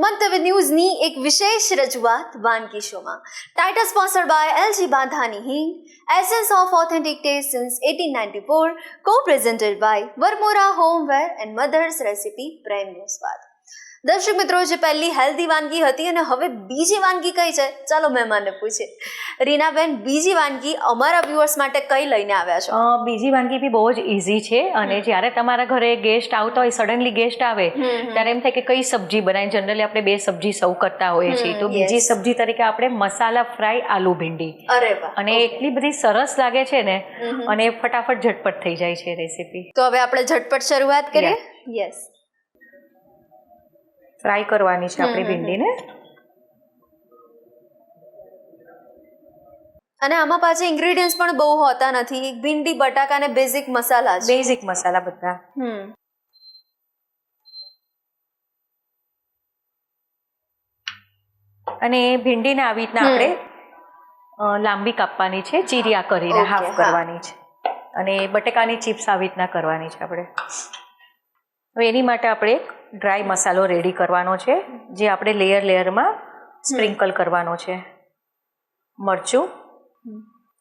મંતવ્ય ન્યૂઝની એક વિશેષ રજૂઆત વાનગી શોમાં. Title sponsored by LG Bandhani Hing, essence of authentic taste since 1894, co-presented by Varmora homeware and mother's recipe પ્રેમનો સ્વાદ. દર્શક મિત્રો, જે પહેલી હેલ્ધી વાનગી હતી અને હવે બીજી વાનગી કઈ છે, ચાલો મહેમાનને પૂછીએ. રીનાબેન, બીજી વાનગી અમારા વ્યુઅર્સ માટે કઈ લઈને આવ્યા છો? બીજી વાનગી બી બહુ જ ઇઝી છે અને જ્યારે તમારા ઘરે ગેસ્ટ આવતા હોય, સડનલી ગેસ્ટ આવે ત્યારે એમ થાય કે કઈ સબ્જી બનાવી. જનરલી આપણે બે સબ્જી સર્વ કરતા હોઈએ છીએ, તો બીજી સબ્જી તરીકે આપણે મસાલા ફ્રાય આલુ ભીંડી. અરે વાહ! અને એટલી બધી સરસ લાગે છે ને, અને ફટાફટ ઝટપટ થઈ જાય છે રેસીપી. તો હવે આપણે ઝટપટ શરૂઆત કરીએ. યસ, ફ્રાય કરવાની છે આપણી ભીંડીને. અને આમાં પાછા ઇન્ગ્રેડિયન્ટ્સ પણ બહુ હોતા નથી. ભીંડી, બટાકા અને બેઝિક મસાલા છે. બેઝિક મસાલા બધા. અને ભીંડીને આવી રીતના આપણે લાંબી કાપવાની છે, ચીરિયા કરીને હાફ કરવાની છે. અને બટેકાની ચિપ્સ આવી રીતના કરવાની છે આપણે. હવે એની માટે આપણે એક ડ્રાય મસાલો રેડી કરવાનો છે, જે આપણે લેયરમાં સ્પ્રિંકલ કરવાનો છે. મરચું,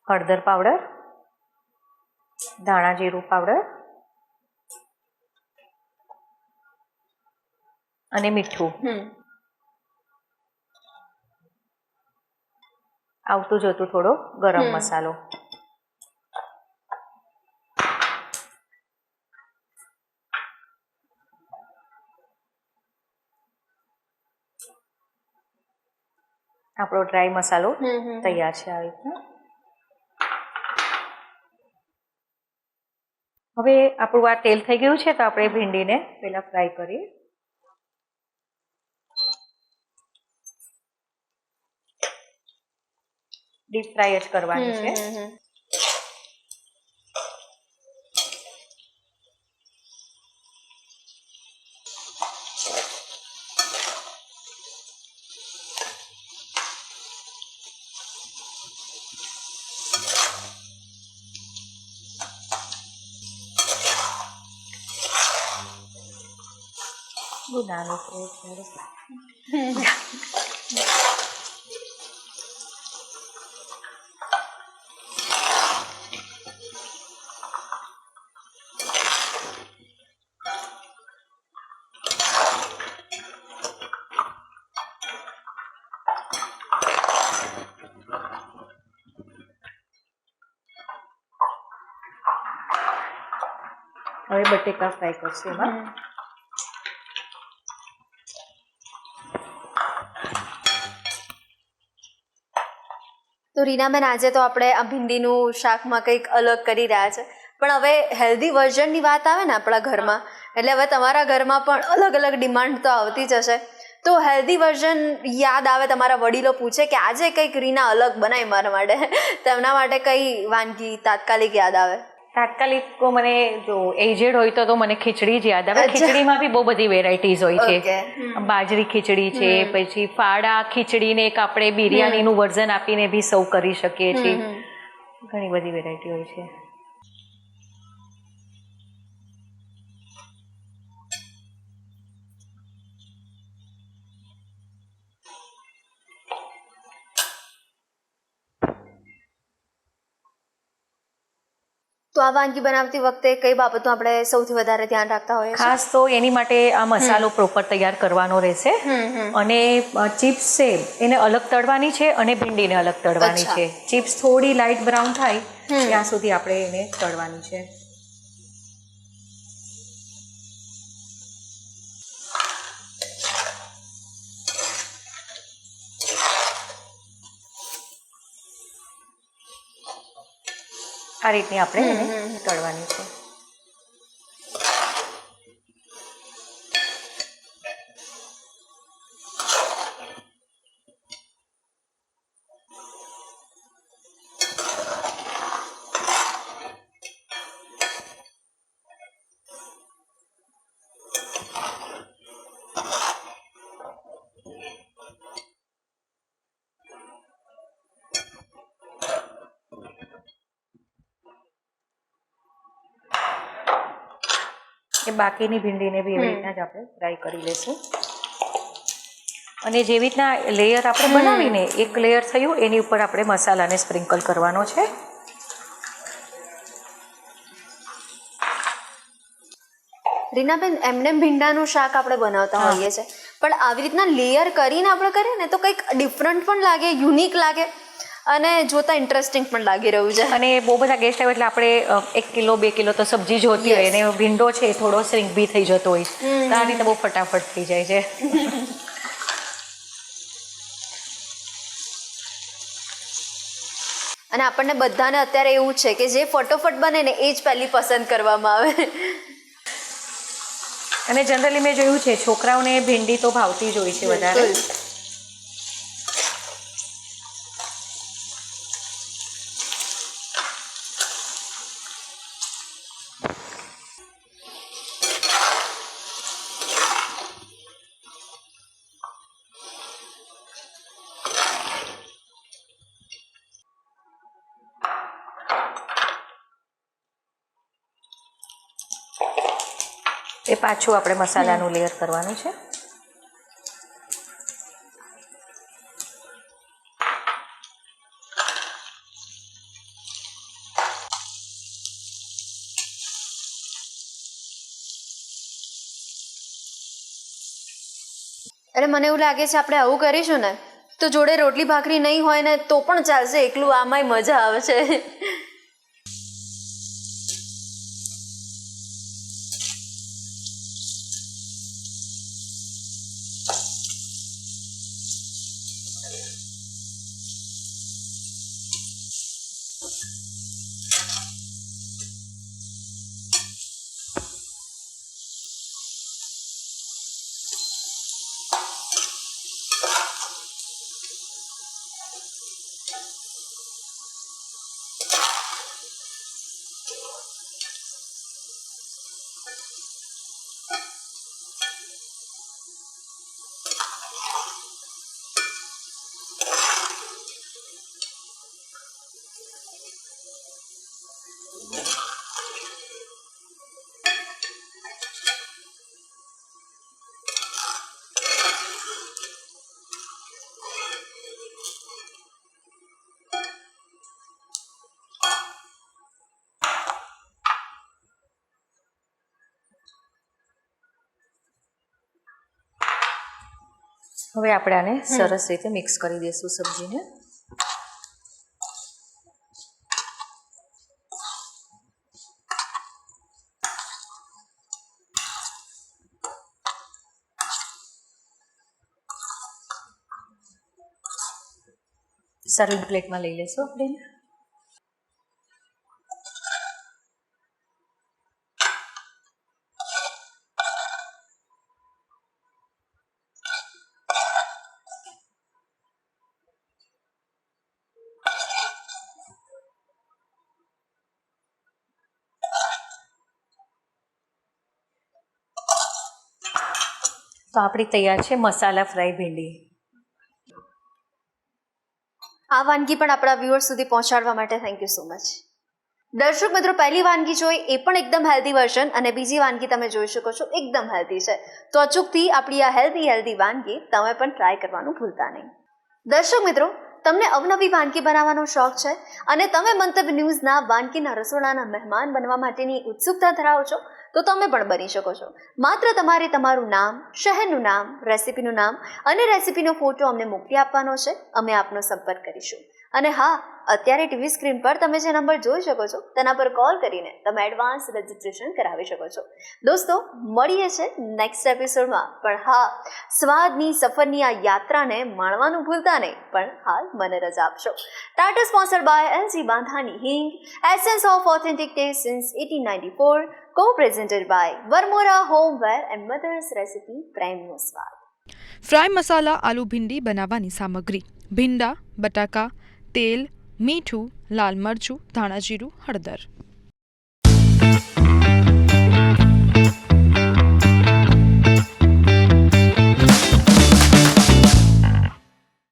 હળદર પાવડર, ધાણા જીરું પાવડર અને મીઠું. આવતું જતું થોડો ગરમ મસાલો. આપણો ડ્રાય મસાલો તૈયાર છે આવી રીતના. હવે આપણું આ તેલ થઈ ગયું છે, તો આપણે ભીંડીને પહેલા ફ્રાય કરીએ. ડીપ ફ્રાય જ કરવાની છે. નાનું છે. હવે બટેકા ફ્રાય કરશું એમાં. તો રીનાબેન, આજે તો આપણે આ ભીંડીનું શાકમાં કંઈક અલગ કરી રહ્યા છે, પણ હવે હેલ્ધી વર્ઝનની વાત આવે ને આપણા ઘરમાં, એટલે હવે તમારા ઘરમાં પણ અલગ અલગ ડિમાન્ડ તો આવતી જ હશે. તો હેલ્ધી વર્ઝન યાદ આવે, તમારા વડીલો પૂછે કે આજે કંઈક રીના અલગ બનાવી મારા માટે, તેમના માટે કઈ વાનગી તાત્કાલિક યાદ આવે? તાત્કાલિક મને જો એજેડ હોય તો મને ખીચડી જ યાદ આવે. ખીચડીમાં બી બહુ બધી વેરાયટીઝ હોય છે. બાજરી ખીચડી છે, પછી ફાડા ખીચડીને એક આપણે બિરયાનીનું વર્ઝન આપીને બી સર્વ કરી શકીએ છીએ. ઘણી બધી વેરાયટી હોય છે. તો આ વાનગી બનાવતી વખતે કઈ બાબતનું આપણે સૌથી વધારે ધ્યાન રાખતા હોઈએ? ખાસ તો એની માટે આ મસાલો પ્રોપર તૈયાર કરવાનો રહેશે. અને ચિપ્સ છે એને અલગ તળવાની છે અને ભીંડીને અલગ તળવાની છે. ચિપ્સ થોડી લાઇટ બ્રાઉન થાય ત્યાં સુધી આપણે એને તળવાની છે. આ રીતની આપણે એને તળવાની છે. કે બાકીની ભીંડીને બી એવી રીતના જ આપણે ફ્રાય કરી લઈશું. અને જેવી રીતના લેયર આપણે બનાવીને એક લેયર થયું એની ઉપર આપણે મસાલાને સ્પ્રિંકલ કરવાનો છે. રીનાબેન, એમને ભીંડાનું શાક આપણે બનાવતા હોઈએ છીએ, પણ આવી રીતના લેયર કરીને આપણે કરીએ ને તો કંઈક ડિફરન્ટ પણ લાગે, યુનિક લાગે અને જોતા ઇન્ટરેસ્ટિંગ પણ લાગી રહ્યું છે. અને બહુ બધા ગેસ્ટ આવે એટલે આપણે 1 કિલો 2 કિલો તો સબ્જી જોતી હોય અને ભીંડો છે થોડો શ્રિંક બી થઈ જતો હોય, તો આ રીતે બહુ ફટાફટ થઈ જાય છે. અને આપણને બધાને અત્યારે એવું છે કે જે ફટોફટ બને ને એ જ પહેલી પસંદ કરવામાં આવે. અને જનરલી મેં જોયું છે છોકરાઓને ભીંડી તો ભાવતી જ હોય છે વધારે. એ પાછું આપણે મસાલાનું લેયર કરવાનું છે. અરે મને એવું લાગે છે આપણે આવું કરીશું ને તો જોડે રોટલી ભાખરી નહીં હોય ને તો પણ ચાલશે, એકલું આમાંય મજા આવે છે. હવે આપણે આને સરસ રીતે મિક્સ કરી દઈશું સબ્જીને. સર્વિંગ પ્લેટમાં લઈ લેશું આપણે. તો આપણી તૈયાર છે મસાલા ફ્રાય ભીંડી. આ વાનગી પણ આપણા વ્યુઅર્સ સુધી પહોંચાડવા માટે થેન્ક યુ સો મચ. દર્શક મિત્રો, પહેલી વાનગી જોઈ એ પણ એકદમ હેલ્ધી વર્ઝન અને બીજી વાનગી તમે જોઈ શકો છો એકદમ હેલ્ધી છે. તો અચૂકથી આપણી આ હેલ્ધી વાનગી તમે પણ ટ્રાય કરવાનું ભૂલતા નહીં. દર્શક મિત્રો, તમને અવનવી વાનગી બનાવવાનો શોખ છે અને તમે મંતવ્ય ન્યૂઝના વાનગીના રસોડાના મહેમાન બનવા માટેની ઉત્સુકતા ધરાવો છો તો તમે પણ બની શકો છો. માત્ર તમારે તમારું નામ, શહેરનું નામ, રેસિપીનું નામ અને રેસિપીનો ફોટો અમને મોકલી આપવાનો છે. અમે આપનો સંપર્ક કરીશું. અને હા, અત્યારે ટીવી સ્ક્રીન પર તમે જે નંબર જોઈ શકો છો તેના પર કોલ કરીને તમે એડવાન્સ રજીસ્ટ્રેશન કરાવી શકો છો. દોસ્તો, મળીએ છે નેક્સ્ટ એપિસોડમાં. પણ હા, સ્વાદની સફરની આ યાત્રાને માણવાનું ભૂલતા નહીં. પણ હાલ મને રજા આપશો. Title sponsored by LG Bandhani Hing, essence of authentic taste since 1894, co-presented by Varmora Homeware and Mother's Recipe પ્રેમનો સ્વાદ. ફ્રાય મસાલા આલુ ભીંડી બનાવવાની સામગ્રી: ભીંડા, બટાકા, તેલ, મીઠું, લાલ મરચું, ધાણા જીરું, હળદર.